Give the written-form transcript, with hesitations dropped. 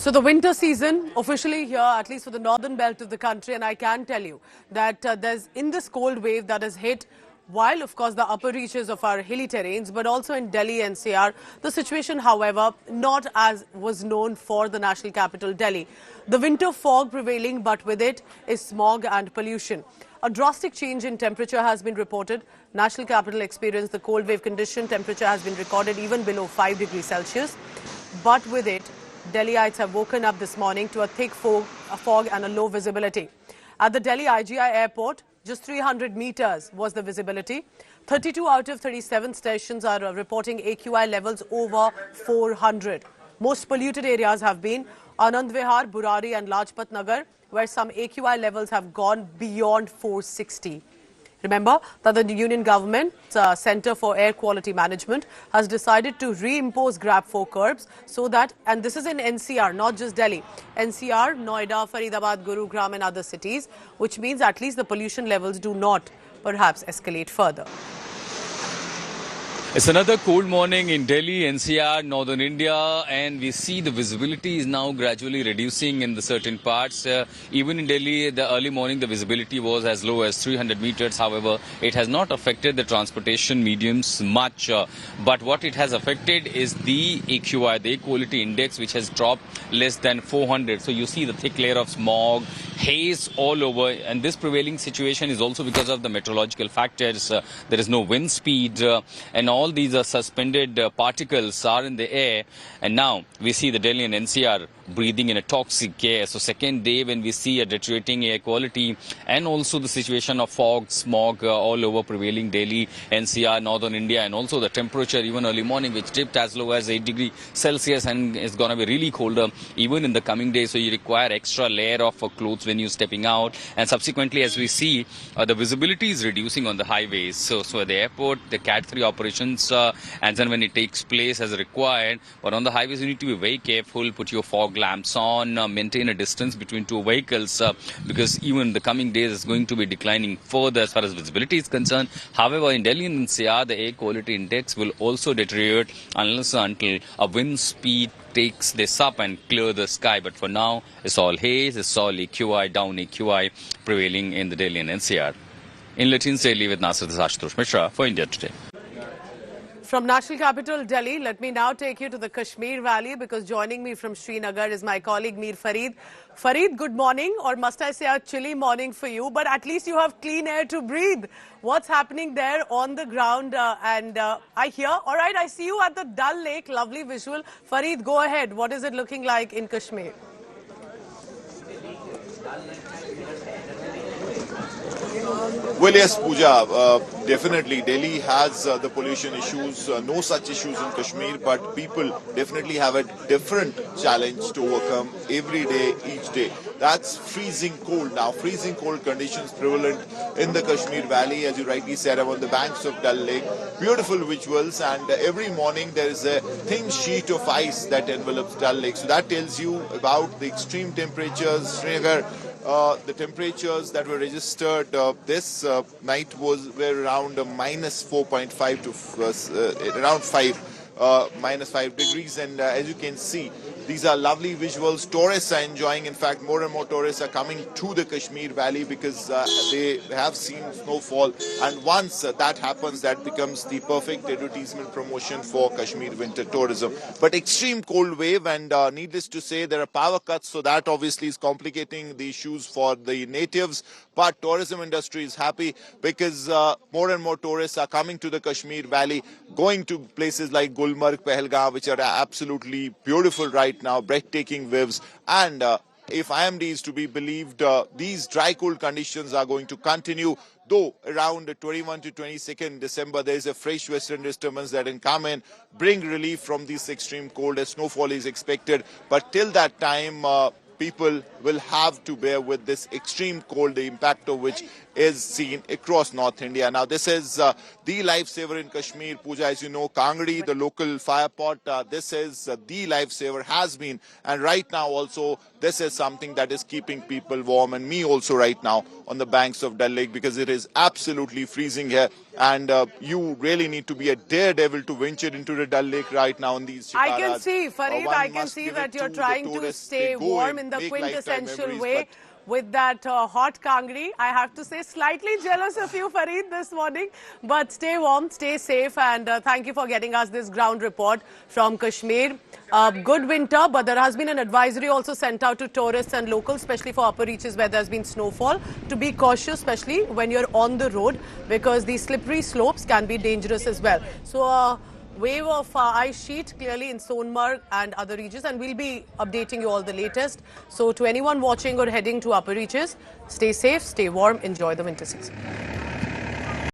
So the winter season officially here, at least for the northern belt of the country, and I can tell you that there's in this cold wave that has hit, while of course the upper reaches of our hilly terrains, but also in Delhi NCR, the situation, however, not as was known for the national capital Delhi. The winter fog prevailing, but with it is smog and pollution. A drastic change in temperature has been reported. National capital experienced the cold wave condition. Temperature has been recorded even below 5 degrees Celsius, but with it, Delhiites have woken up this morning to a thick fog and a low visibility. At the Delhi IGI airport, just 300 meters was the visibility. 32 out of 37 stations are reporting AQI levels over 400. Most polluted areas have been Anand Vihar, Burari and Lajpat Nagar, where some AQI levels have gone beyond 460. Remember that the Union Government's Centre for Air Quality Management has decided to reimpose GRAB 4 curbs so that, and this is in NCR, not just Delhi, NCR, Noida, Faridabad, Gurugram and other cities, which means at least the pollution levels do not perhaps escalate further. It's another cold morning in Delhi, NCR, northern India, and we see the visibility is now gradually reducing in the certain parts. Even in Delhi, the early morning, the visibility was as low as 300 meters. However, it has not affected the transportation mediums much. But what it has affected is the AQI, the air quality index, which has dropped less than 400. So you see the thick layer of smog, haze all over. And this prevailing situation is also because of the meteorological factors. There is no wind speed and all these suspended particles are in the air, and now we see the Delhi and NCR breathing in a toxic air. So second day when we see a deteriorating air quality and also the situation of fog, smog all over prevailing Delhi, NCR, northern India, and also the temperature even early morning which dipped as low as 8 degrees Celsius and is going to be really colder even in the coming days. So you require extra layer of clothes when you're stepping out, and subsequently as we see the visibility is reducing on the highways. So at the airport the Cat 3 operations and then when it takes place as required, but on the highways you need to be very careful, put your fog lamps on, maintain a distance between two vehicles because even the coming days is going to be declining further as far as visibility is concerned. However, in Delhi and NCR the air quality index will also deteriorate unless until a wind speed takes this up and clear the sky. But for now it's all haze, it's all AQI, down AQI prevailing in the Delhi and NCR. In Latin's Daily with Nasir Ashutosh Mishra for India Today. From national capital Delhi, let me now take you to the Kashmir Valley because joining me from Srinagar is my colleague Mir Farid. Farid, good morning, or must I say a chilly morning for you, but at least you have clean air to breathe. What's happening there on the ground? I hear, all right, I see you at the Dal Lake, lovely visual. Farid, go ahead. What is it looking like in Kashmir? Well, yes, Pooja, definitely Delhi has the pollution issues, no such issues in Kashmir, but people definitely have a different challenge to overcome every day, each day. That's freezing cold. Now, freezing cold conditions prevalent in the Kashmir Valley, as you rightly said, I'm on the banks of Dal Lake. Beautiful visuals, and every morning there is a thin sheet of ice that envelops Dal Lake. So that tells you about the extreme temperatures. Srinagar, the temperatures that were registered this night were around minus 4.5 to around 5, minus 5 degrees, and as you can see, these are lovely visuals. Tourists are enjoying. In fact, more and more tourists are coming to the Kashmir Valley because they have seen snowfall. And once that happens, that becomes the perfect advertisement promotion for Kashmir winter tourism. But extreme cold wave, and needless to say, there are power cuts. So that obviously is complicating the issues for the natives. But tourism industry is happy because more and more tourists are coming to the Kashmir Valley, going to places like Gulmarg, Pahalgam, which are absolutely beautiful right now, breathtaking views. And if IMD is to be believed, these dry cold conditions are going to continue. Though around 21 to 22nd December, there is a fresh western disturbance that can come and bring relief from this extreme cold as snowfall is expected. But till that time, people will have to bear with this extreme cold, the impact of which is seen across North India. Now, this is the lifesaver in Kashmir. Pooja, as you know, Kangdi, the local fire pot, this is the lifesaver, has been. And right now also, this is something that is keeping people warm, and me also right now on the banks of Dal Lake, because it is absolutely freezing here. and you really need to be a daredevil to venture into the Dal Lake right now in these shikaras. I can see, Fareed, One I can must see give that it you're to the trying to tourists. stay They go warm in, in the make lifetime quintessential memories, way but with that hot kangri. I have to say, slightly jealous of you, Fareed, this morning. But stay warm, stay safe, and thank you for getting us this ground report from Kashmir. Good winter, but there has been an advisory also sent out to tourists and locals, especially for upper reaches where there's been snowfall, to be cautious, especially when you're on the road, because these slippery slopes can be dangerous as well. So, wave of ice sheet clearly in Sonmarg and other regions, and we'll be updating you all the latest. So to anyone watching or heading to upper reaches, stay safe, stay warm, enjoy the winter season.